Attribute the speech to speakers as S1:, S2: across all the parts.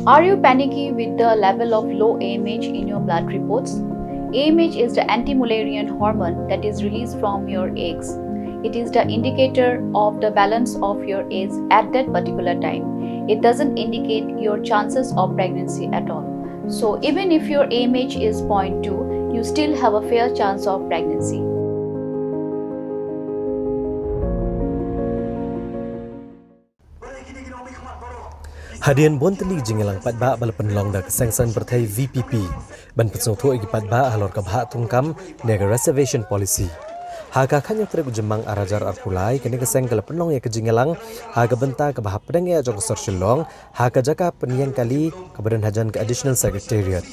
S1: Are you panicky with the level of low AMH in your blood reports? AMH is the anti-Mullerian hormone that is released from your eggs. It is the indicator of the balance of your eggs at that particular time. It doesn't indicate your chances of pregnancy at all. So even if your AMH is 0.2, you still have a fair chance of pregnancy.
S2: Hadian bonteli jingelang patba balapan long da kesengsan pertai VPP ban pesong thu igi patba halor ka bha tungkam nega reservation policy. Haga khanya tregu jemang arajar arpulai kene keseng kala penong ya kejingelang haga benta ka bha pedang ya jong sorsilong haga jaka peniang kali kebadan hajan ke additional secretariat.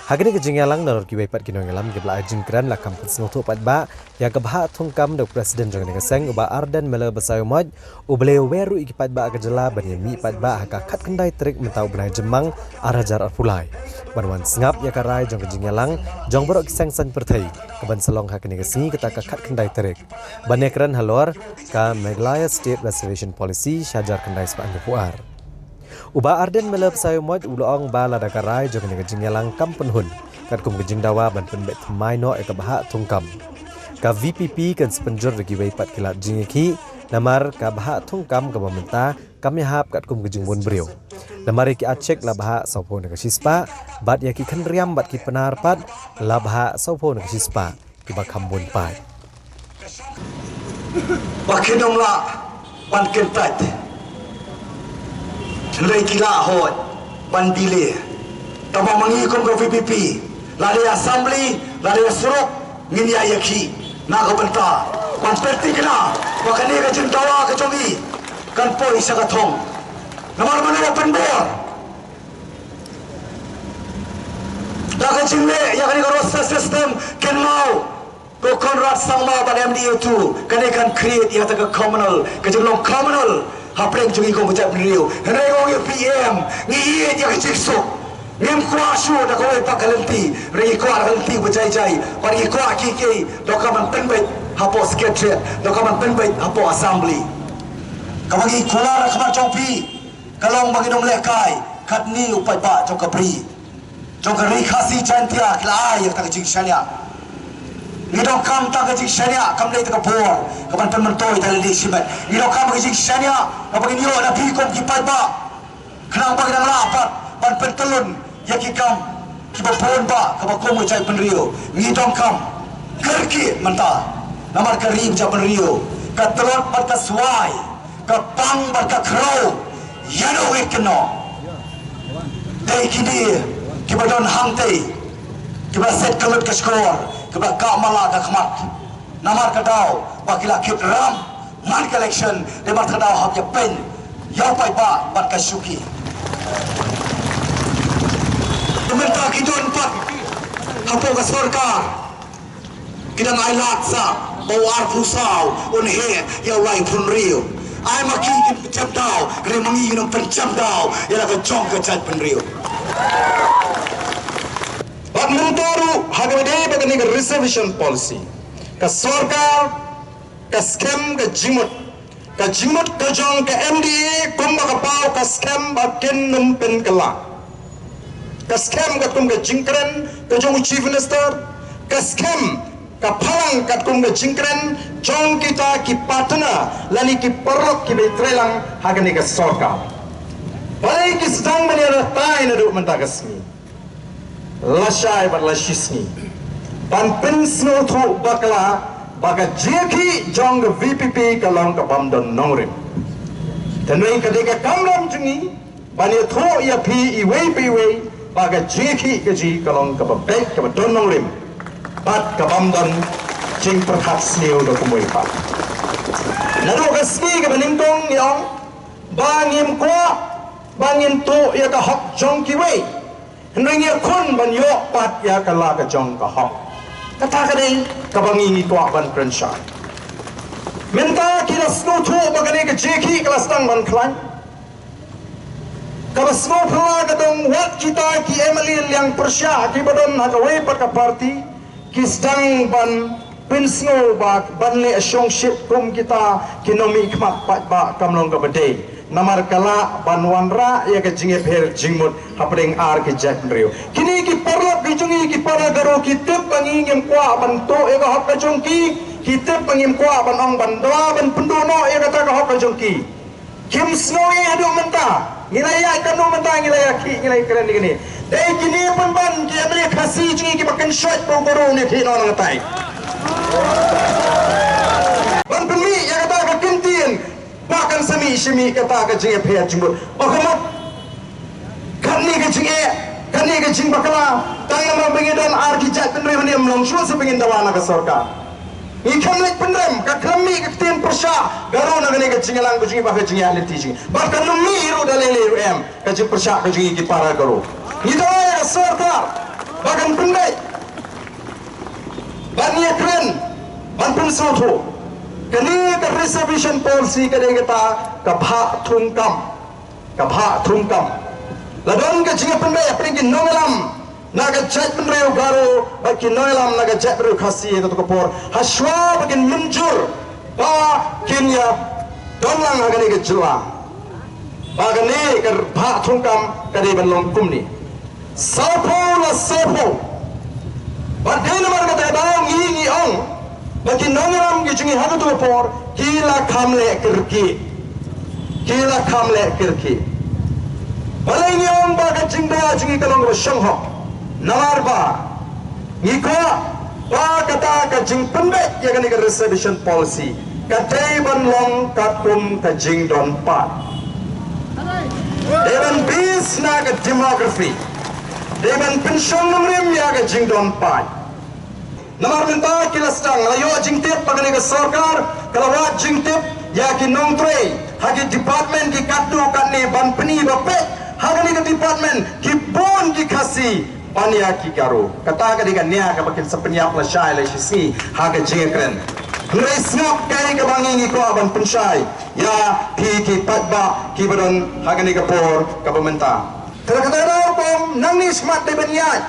S2: Hagani kejingelang nalor ki wepat kinongelam ke bla jingkran la kam pesong thu patba ya ka bha tungkam da presiden jong nega seng uba ardan mela basayo mod uble weru igi patba ka jela ban mi patba haga khat kendai trik mentau benai jemang arajar arpulai. Banwan sengap ya karai jong kejingelang jong borok kesengsan pertai keban selong hakani kesini kita ka khat kendai trik. Banekran halor ka Meghalaya State Reservation Policy syajar kendai sepan puar. Uba arden melep sayo mod ulong bala da karai jong nega jingelang kampun hun kat kum kejing dawa ban penbet mai no e ka bha tungkam. Ka VPP kan spenjur regi weipat kilat jingeki namar ka bha tungkam ka bamenta kami hap kat kum kejing bun brio. Namar ki acek la bha sopo nega sispa bat ya ki khenriam bat ki penar pat la bha sopo nega sispa ki ba kambun pai.
S3: Bakinong la ban kentat Lei kila hot ban bile tama mangi kom ko VPP lari assembly lari suruk ngin ya yaki na ko benta ban perti kena wakane ka jintawa ka chomi kan poi sa kathong namar mana open door daga jingle ya kani ko roster system ken mau ko Conrad Sangma ban MDA2 kane kan create ya ta ka communal ka jinglong communal Hapreng jungi ko bujat beliau. Henry ko yung PM. Ngiye dia kecikso. Ngem kuah syu dah kau ipak kalenti. Regi kuah kalenti bujai-jai. Pari kuah kiki. Dokaman penbait hapo secretariat. Dokaman penbait hapo assembly. Kamagi kulah rakaman copi. Kalong bagi dong lekai. Kat ni upai pak jong kapri. Jong kari khasi cantia. Kila yang tak kecik syania. Ngidong kam tak kecik syania. Kam lay tak kapur. Kapan penmentoi tali di simet. Ngidong kam kecik syania. Kapag inyo na pikom kipay ba? Kenang bagi nang lapat. Pan pentelun. Yaki kam. Kipapon ba? Kapag kumo chay penrio. Ngidong kam. Kerki menta. Namar karib chay penrio. Katelot bat kasway. Kapang bat kakraw. Yano wikeno. Day kini. Kibadon hangtay. Kibad set kalut kaskor. Kibad kamala kakmat. Namar kadaw. Bakila kit ram. Man collection de mat khadaw hab ya pen ya pai ba bat ka shuki menta kidon pat hapo ka sarkar kidang ai laksa bawar pusau un he ya rai pun rio ai maki kin pecam daw re mangi kin pencam daw ya la ka jong ka chat pen rio
S4: bat mentoru hagade bagani reservation policy ka sarkar ka scam ka jimut ka jong ka MDA kumba ka pau ka scam ba ken num pen kala ka scam ka kum ka jingkren ka jong chief minister ka scam ka phalang ka kum ka jingkren jong kita ki partner lani ki perlok ki betrelang hagani ka sorka bai ki stang manera tai na du menta kasmi lashai ba lashisni ban pen sno thu bakla baga jeki jong VPP kalong ka bamdon nongrim tanway kadika kamram jungi bani tho ya phi iwei piwei baga jeki kaji kalong ka babek ka don nongrim bat ka bamdon jing perhat sneu do kumoi pa naro kasmi ka baning dong yong bangim kwa bangin to ya ka hok jong kiwei hnring ya khun ban yo pat ya kala ka jong ka hok kata kadai kabangi ko ban prensha menta kilas no thu bagani ke jeki kelas tang ban klan kabasmo phla kadong wat kita ki emalil yang persya ki badon hagawe pa ka party ki stang ban pinsno ba banle asyong ship kum kita kinomi khmat pa ba kamlong ka bade namar kala banwanra ya ke jinge pher jingmut hapring ar ke jak rio kini ki parlap ki jungi ki para garo ki tep pangi ngem kwa ban to e ga hap ka jongki ki tep pangim kwa ban ong ban dwa ban pendono e ga ta ga hap ka jongki kim snoi adu menta ngilaya kanu menta ngilaya ki ngilai keren ni dei kini pun ban ki amri khasi jungi ki bakan shot po garo ni ki no ngatai ban pemi ya ga ta ga kintin bahkan semi shimi kata ke jinge phe jingmut okamat kani ke jing bakala tang nama bengin dan arkitek penri ni mlong shu se bengin dawana ke sarkar ikan lek pendem ka kami ke tin persya garo na gani ke jingelang ke jinge bah ke jinge aliti jing bahkan lumi ru dalele em ke jing persya ke jinge ki para garo ni dawa sarkar bahkan pendai ban ye kren ban pun soto kini ke reservation policy ke kita kabha thungkam ladon ke jinga pendai apring nomelam naga chat pendreu garo baki nomelam naga chat pendreu khasi ke to kapor haswa bakin munjur ba kinya donlang agani ke jula bagani ke bha thungkam kadi banlong kumni sapo badai namar kata daung ngi ong bagi nomelam ke jingi hadu to por kila khamle kirki balai ni ong ba ka jingda jingi kalong ro shangho namar ba ngiko ba kata ka jing pendek ya kan ke reservation policy ka dei ban long ka kum ka jing don pa devan bis na ka demography devan pension nomrem ya ka jing don pa namar minta kila stang layo jing tip pagani ka sarkar kalawat jing tip ya ki nong tre hagi department ki katu kanne ban peni bape hagi ke department ki bon ki khasi pania ki karo kata ka diga nia ka bakin sepenya la shai la si hagi jingren ngai snap kai ka bangi ni ko ban penshai ya ki patba ki badon hagi ka por ka pementa kata ra pom nang ni smart de banyai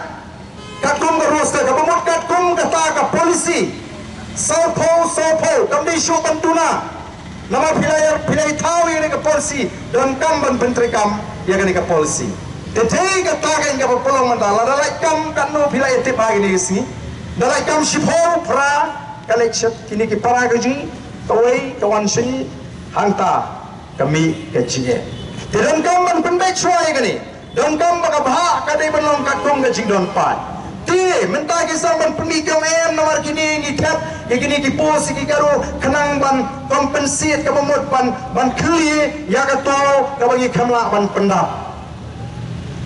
S4: katum ka roster ka pamut katum kata ka policy sopo kamdi shu bantuna nama pilai tahu yang ke polisi dan kam menteri kam yang ke polisi. Tetapi kata kan ke pelong mandala dalai kam kanu pilai etip lagi ni sini. Dalai kam shipor pra collection kini ke para gaji tawai kawan sini hanta kami kecilnya. Dan kam pendek cuai kini. Dan kam bakabha kadai belong katung gaji don pat. Ti mentah kisah ban pemikau nomor kini ngikat kini ki pos ki karo kenang ban kompensate ka pamot ban kli ya ka to ka bagi khamla ban pendap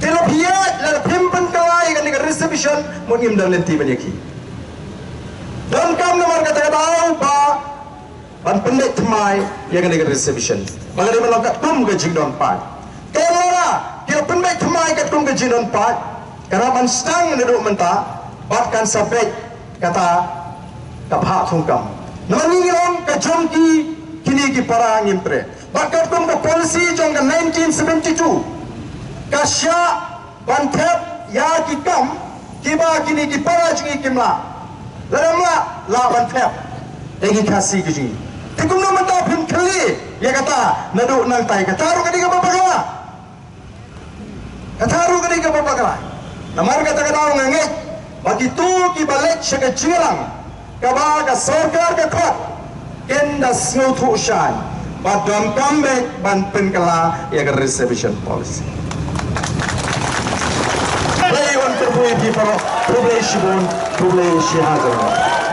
S4: tilapiat la pimpan kawai kan ka reservation mo ngim dan lenti ban yaki dan kam nomor kata tahu ba ban pendek thmai ya kan ka reservation bagari ban ka tum ka jingdon pat kelala ki pendek thmai ka tum ka jingdon pat karena ban stang neduk menta bahkan sampai kata kabha thungkam namani ngom ka jomki kini ki para ngimpre bakat kum ka policy jong ka 1972 kasya bantep ya ki kam kiba kini ki para jingi kimla ladamla la bantep egi kasi ki tikum no mata phim khali ya kata nadu nang tai kataru kadi ka babagala namar kata kata nganget bagi tu ki balik syaka jilang kabaga sarkar ka khot kenda snow thu shan badam comeback ban penkala ya ke reservation policy play one for play for play shibun play shihazan